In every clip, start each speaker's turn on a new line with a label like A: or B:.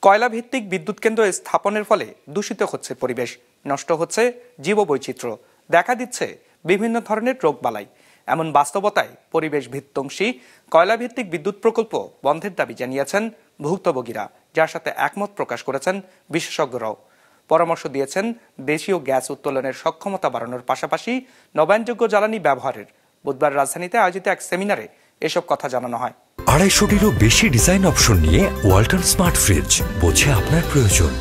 A: কয়লা ভিত্তিক বিদ্যুৎ কেন্দ্র স্থাপনের ফলে দূষিত হচ্ছে পরিবেশ, নষ্ট হচ্ছে জীববৈচিত্র্য, দেখা দিচ্ছে বিভিন্ন ধরনের রোগবালাই। এমন বাস্তবতায় পরিবেশ বিধ্বংসী কয়লা ভিত্তিক বিদ্যুৎ প্রকল্প বন্ধের দাবি জানিয়েছেন ভুক্তভোগীরা, যার সাথে একমত প্রকাশ করেছেন বিশেষজ্ঞরাও। পরামর্শ দিয়েছেন দেশীয় গ্যাস উত্তোলনের সক্ষমতা বাড়ানোর পাশাপাশি নবায়নযোগ্য জ্বালানি ব্যবহারের। বুধবার রাজধানীতে আয়োজিত এক সেমিনারে এসব কথা জানানো হয়।
B: 250-টিরও বেশি ডিজাইন অপশন নিয়ে ওয়ালটন স্মার্ট ফ্রিজ, বোঝে আপনার প্রয়োজন।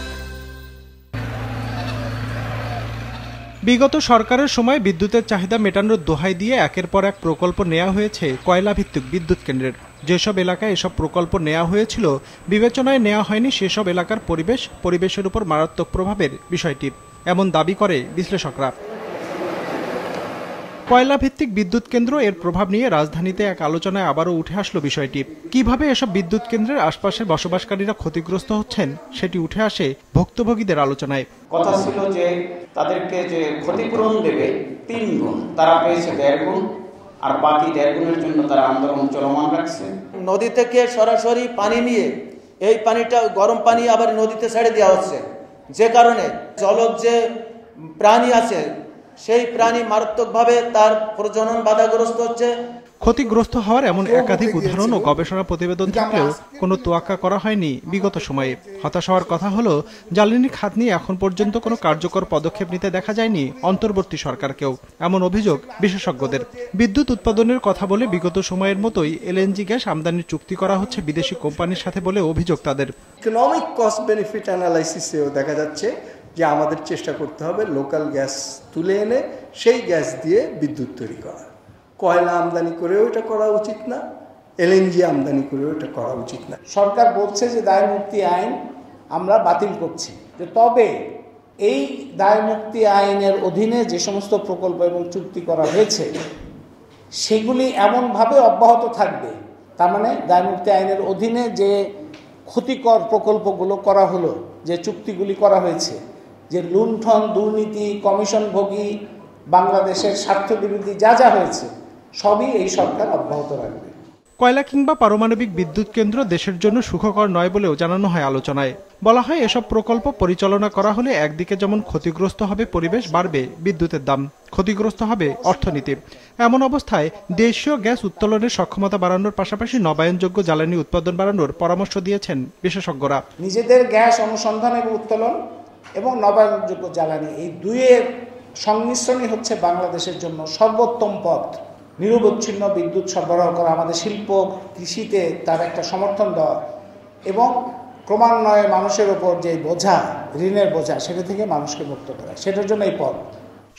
C: বিগত সরকারের সময় বিদ্যুতের চাহিদা মেটানোর দোহাই দিয়ে একের পর এক প্রকল্প নেওয়া হয়েছে কয়লা ভিত্তিক বিদ্যুৎ কেন্দ্রের। যেসব এলাকায় এসব প্রকল্প নেওয়া হয়েছিল বিবেচনায় নেওয়া হয়নি সেসব এলাকার পরিবেশের উপর মারাত্মক প্রভাবের বিষয়টি, এমন দাবি করে বিশ্লেষকরা। কয়লা ভিত্তিক বিদ্যুৎ কেন্দ্র এর প্রভাব নিয়ে রাজধানীতে এক আলোচনায় আবারও উঠে আসলো বিষয়টি। কিভাবে এসব বিদ্যুৎ কেন্দ্রের আশপাশের বসবাসকারীরা ক্ষতিগ্রস্ত হচ্ছেন সেটি উঠে আসে ভুক্তভোগীদের আলোচনায়।
D: কথা ছিল যে তাদেরকে যে ক্ষতিপূরণ দেবে 3 গুণ, তারা পেয়েছে 1.5 গুণ, আর বাকি 1.5 গুণের জন্য তারা আন্দোলন চলমান রাখছে।
E: নদী থেকে সরাসরি পানি নিয়ে এই পানিটা গরম পানি আবার নদীতে ছেড়ে দেওয়া হচ্ছে, যে কারণে জলজ যে প্রাণী আছে সেই প্রাণী মারাত্মকভাবে তার প্রজনন বাধাগ্রস্ত হচ্ছে।
C: ক্ষতিগ্রস্ত হওয়ার এমন একাধিক উদাহরণ ও গবেষণা প্রতিবেদন থাকলেও কোনো তোয়াক্কা করা হয়নি বিগত সময়ে। হতাশ হওয়ার কথা হলো, জ্বালানি খাত নিয়ে এখন পর্যন্ত কোনো কার্যকর পদক্ষেপ নিতে দেখা যায়নি অন্তর্বর্তী সরকারকেও, এমন অভিযোগ বিশেষজ্ঞদের। বিদ্যুৎ উৎপাদনের কথা বলে বিগত সময়ের মতোই এলএনজি গ্যাস আমদানির চুক্তি করা হচ্ছে বিদেশি কোম্পানির সাথে বলে অভিযোগ তাদের।
F: ইকোনমিক কস্ট বেনিফিট অ্যানালাইসিসেও দেখা যাচ্ছে যে আমাদের চেষ্টা করতে হবে লোকাল গ্যাস তুলে এনে সেই গ্যাস দিয়ে বিদ্যুৎ তৈরি করা। কয়লা আমদানি করেও এটা করা উচিত না, এলএনজি আমদানি করেও এটা করা উচিত না।
G: সরকার বলছে যে দায়মুক্তি আইন আমরা বাতিল করছি, তবে এই দায়মুক্তি আইনের অধীনে যে সমস্ত প্রকল্প এবং চুক্তি করা হয়েছে সেগুলি এমনভাবে অব্যাহত থাকবে, তার মানে দায়মুক্তি আইনের অধীনে যে ক্ষতিকর প্রকল্পগুলো করা হলো, যে চুক্তিগুলি করা হয়েছে, যে লুণ্ঠন, দুর্নীতি, কমিশনভোগী, বাংলাদেশের স্বার্থবিরোধী যা যা হয়েছে সবই এই সরকার অব্যাহত রাখবে।
C: কয়লা কিংবা পারমাণবিক বিদ্যুৎ কেন্দ্র দেশের জন্য সুখকর নয় বলেও জানানো হয় আলোচনায়। বলা হয় এসব প্রকল্প পরিচালনা করা হলে একদিকে যেমন ক্ষতিগ্রস্ত হবে পরিবেশ, বাড়বে বিদ্যুতের দাম, ক্ষতিগ্রস্ত হবে অর্থনীতি। এমন অবস্থায় দেশীয় গ্যাস উত্তোলনের সক্ষমতা বাড়ানোর পাশাপাশি নবায়নযোগ্য জ্বালানি উৎপাদন বাড়ানোর পরামর্শ দিয়েছেন বিশেষজ্ঞরা।
G: নিজেদের গ্যাস অনুসন্ধান এবং উত্তোলন এবং নবায়নযোগ্য জ্বালানি, এই দুইয়ের সংমিশ্রণই হচ্ছে বাংলাদেশের জন্য সর্বোত্তম পথ। নিরবচ্ছিন্ন বিদ্যুৎ সরবরাহ করা, আমাদের শিল্প কৃষিতে তার একটা সমর্থন দেওয়া এবং ক্রমান্বয়ে মানুষের ওপর যে বোঝা, ঋণের বোঝা, সেটা থেকে মানুষকে মুক্ত করা, সেটার জন্য এই পথ।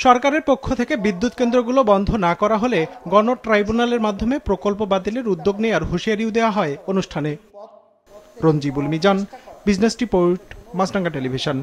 C: সরকারের পক্ষ থেকে বিদ্যুৎ কেন্দ্রগুলো বন্ধ না করা হলে গণ ট্রাইব্যুনালের মাধ্যমে প্রকল্প বাতিলের উদ্যোগ নেওয়ার হুঁশিয়ারিও দেওয়া হয় অনুষ্ঠানে। রঞ্জিবুল মিজান, বিজনেস রিপোর্ট, মাছরাঙ্গা টেলিভিশন।